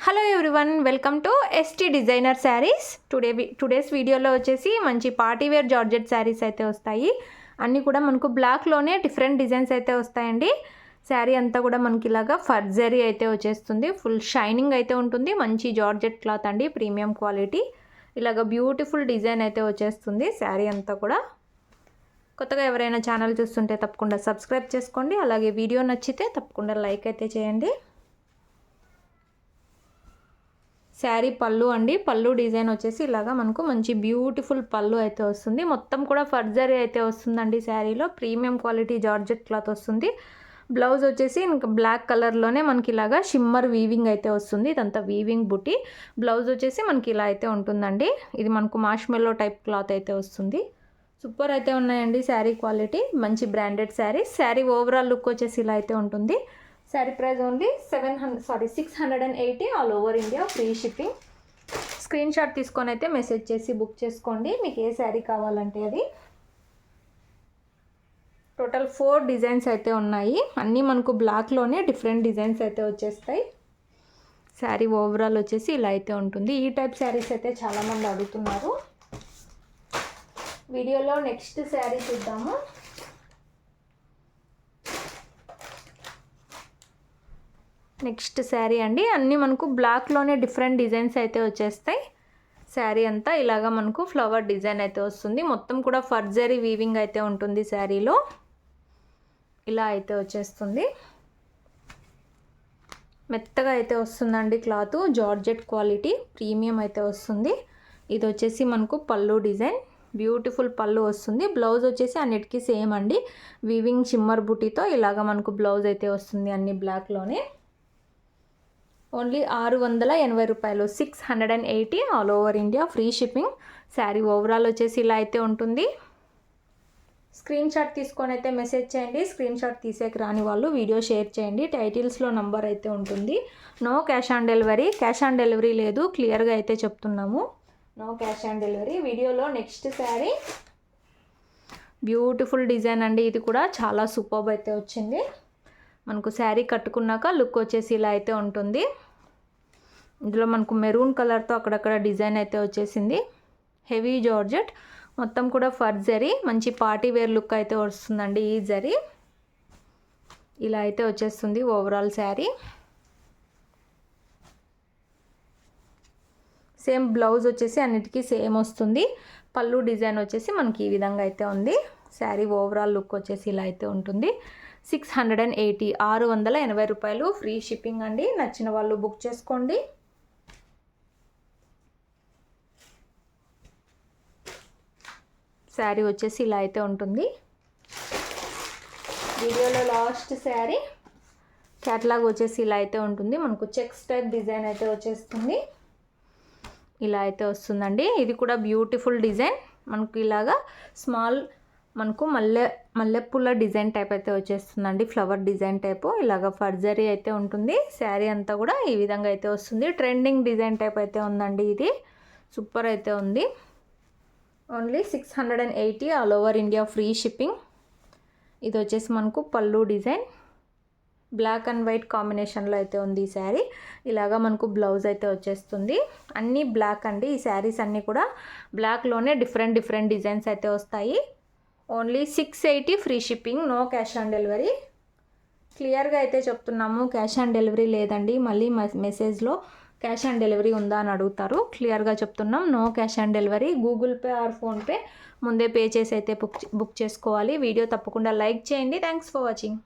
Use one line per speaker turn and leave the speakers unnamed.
Hello everyone, welcome to ST designer saris. Today's వీడియోలో వచ్చేసి మంచి పార్టీవేర్ జార్జెట్ శారీస్ అయితే వస్తాయి. అన్నీ కూడా మనకు బ్లాక్లోనే డిఫరెంట్ డిజైన్స్ అయితే వస్తాయండి. శారీ అంతా కూడా మనకి ఇలాగా ఫర్జరీ అయితే వచ్చేస్తుంది. ఫుల్ షైనింగ్ అయితే ఉంటుంది. మంచి జార్జెట్ క్లాత్ అండి, ప్రీమియం క్వాలిటీ. ఇలాగ బ్యూటిఫుల్ డిజైన్ అయితే వచ్చేస్తుంది శారీ అంతా కూడా. కొత్తగా ఎవరైనా ఛానల్ చూస్తుంటే తప్పకుండా సబ్స్క్రైబ్ చేసుకోండి. అలాగే వీడియో నచ్చితే తప్పకుండా లైక్ అయితే చేయండి. శారీ పళ్ళు అండి, పళ్ళు డిజైన్ వచ్చేసి ఇలాగా మనకు మంచి బ్యూటిఫుల్ పళ్ళు అయితే వస్తుంది. మొత్తం కూడా ఫర్జరీ అయితే వస్తుందండి. శారీలో ప్రీమియం క్వాలిటీ జార్జెట్ క్లాత్ వస్తుంది. బ్లౌజ్ వచ్చేసి ఇంకా బ్లాక్ కలర్లోనే మనకి ఇలాగా షిమ్మర్ వీవింగ్ అయితే వస్తుంది. ఇదంతా వీవింగ్ బుట్టి. బ్లౌజ్ వచ్చేసి మనకి ఇలా అయితే ఉంటుందండి. ఇది మనకు మార్ష్మెల్లో టైప్ క్లాత్ అయితే వస్తుంది. సూపర్ అయితే ఉన్నాయండి శారీ క్వాలిటీ. మంచి branded sari. Sari overall look వచ్చేసి ఇలా అయితే ఉంటుంది. Sari price only 680 all over India, free shipping. Screen shot తీసుకొని అయితే మెసేజ్ చేసి బుక్ చేసుకోండి మీకు ఏ శారీ కావాలంటే అది. టోటల్ 4 డిజైన్స్ అయితే ఉన్నాయి. అన్నీ మనకు బ్లాక్లోనే డిఫరెంట్ డిజైన్స్ అయితే వచ్చేస్తాయి. శారీ ఓవరాల్ వచ్చేసి ఇలా అయితే ఉంటుంది. ఈ టైప్ శారీస్ అయితే చాలామంది అడుగుతున్నారు. వీడియోలో నెక్స్ట్ శారీ చూద్దాము. నెక్స్ట్ శారీ అండి, అన్నీ మనకు బ్లాక్లోనే డిఫరెంట్ డిజైన్స్ అయితే వచ్చేస్తాయి. శారీ అంతా ఇలాగా మనకు ఫ్లవర్ డిజైన్ అయితే వస్తుంది. మొత్తం కూడా ఫర్జరీ వీవింగ్ అయితే ఉంటుంది శారీలో. ఇలా అయితే వచ్చేస్తుంది. మెత్తగా అయితే వస్తుందండి క్లాత్. జార్జెట్ క్వాలిటీ ప్రీమియం అయితే వస్తుంది. ఇది వచ్చేసి మనకు పళ్ళు డిజైన్, బ్యూటిఫుల్ పళ్ళు వస్తుంది. బ్లౌజ్ వచ్చేసి అన్నిటికీ సేమ్ అండి, వీవింగ్ షిమ్మర్ బుటీతో ఇలాగా మనకు బ్లౌజ్ అయితే వస్తుంది అన్ని బ్లాక్లోనే. ఓన్లీ 680 రూపాయలు, 680 all over India, free shipping. Sari overall వచ్చేసి ఇలా అయితే ఉంటుంది. స్క్రీన్ షాట్ తీసుకొని అయితే మెసేజ్ చేయండి. స్క్రీన్ షాట్ తీసేకి రాని వాళ్ళు వీడియో షేర్ చేయండి. టైటిల్స్లో నంబర్ అయితే ఉంటుంది. No cash on delivery. Cash on delivery లేదు, క్లియర్గా అయితే చెప్తున్నాము. No cash on delivery. వీడియోలో నెక్స్ట్ శారీ బ్యూటిఫుల్ డిజైన్ అండి. ఇది కూడా చాలా సూపర్బ్ అయితే వచ్చింది. మనకు శారీ కట్టుకున్నాక లుక్ వచ్చేసి ఇలా అయితే ఉంటుంది. ఇందులో మనకు మెరూన్ కలర్తో అక్కడక్కడ డిజైన్ అయితే వచ్చేసింది. హెవీ జార్జెట్, మొత్తం కూడా ఫర్జరీ, మంచి పార్టీ వేర్ లుక్ అయితే వస్తుందండి. ఈ జరీ ఇలా అయితే వచ్చేస్తుంది ఓవరాల్ శారీ. సేమ్ బ్లౌజ్ వచ్చేసి అన్నిటికీ సేమ్ వస్తుంది. పళ్ళు డిజైన్ వచ్చేసి మనకి ఈ విధంగా అయితే ఉంది. శారీ ఓవరాల్ లుక్ వచ్చేసి ఇలా అయితే ఉంటుంది. 680, 680 రూపాయలు, ఫ్రీ షిప్పింగ్ అండి. నచ్చిన వాళ్ళు బుక్ చేసుకోండి. శారీ వచ్చేసి ఇలా అయితే ఉంటుంది. వీడియోలో లాస్ట్ శారీ క్యాటలాగ్ వచ్చేసి ఇలా అయితే ఉంటుంది. మనకు చెక్స్ టైప్ డిజైన్ అయితే వచ్చేస్తుంది. ఇలా అయితే వస్తుందండి. ఇది కూడా బ్యూటిఫుల్ డిజైన్. మనకు ఇలాగా స్మాల్ మనకు మల్లెపూల డిజైన్ టైప్ అయితే వచ్చేస్తుందండి. ఫ్లవర్ డిజైన్ టైపు ఇలాగ ఫర్జరీ అయితే ఉంటుంది. శారీ అంతా కూడా ఈ విధంగా అయితే వస్తుంది. ట్రెండింగ్ డిజైన్ టైప్ అయితే ఉందండి. ఇది సూపర్ అయితే ఉంది. Only 680 all over India, free shipping. ఇది వచ్చేసి మనకు పళ్ళు డిజైన్ బ్లాక్ అండ్ వైట్ కాంబినేషన్లో అయితే ఉంది ఈ శారీ. ఇలాగా మనకు బ్లౌజ్ అయితే వచ్చేస్తుంది. అన్నీ బ్లాక్ అండి. ఈ శారీస్ అన్నీ కూడా బ్లాక్లోనే డిఫరెంట్ డిజైన్స్ అయితే వస్తాయి. Only 680, free shipping. No cash on delivery. క్లియర్గా అయితే చెప్తున్నాము, క్యాష్ ఆన్ డెలివరీ లేదండి. మళ్ళీ మెసేజ్లో క్యాష్ ఆన్ డెలివరీ ఉందా అని అడుగుతారు. క్లియర్గా చెప్తున్నాం, no cash on delivery. Google Pay or PhonePe ముందే పే చేసి అయితే బుక్ చేసుకోవాలి. వీడియో తప్పకుండా లైక్ చేయండి. Thanks for watching.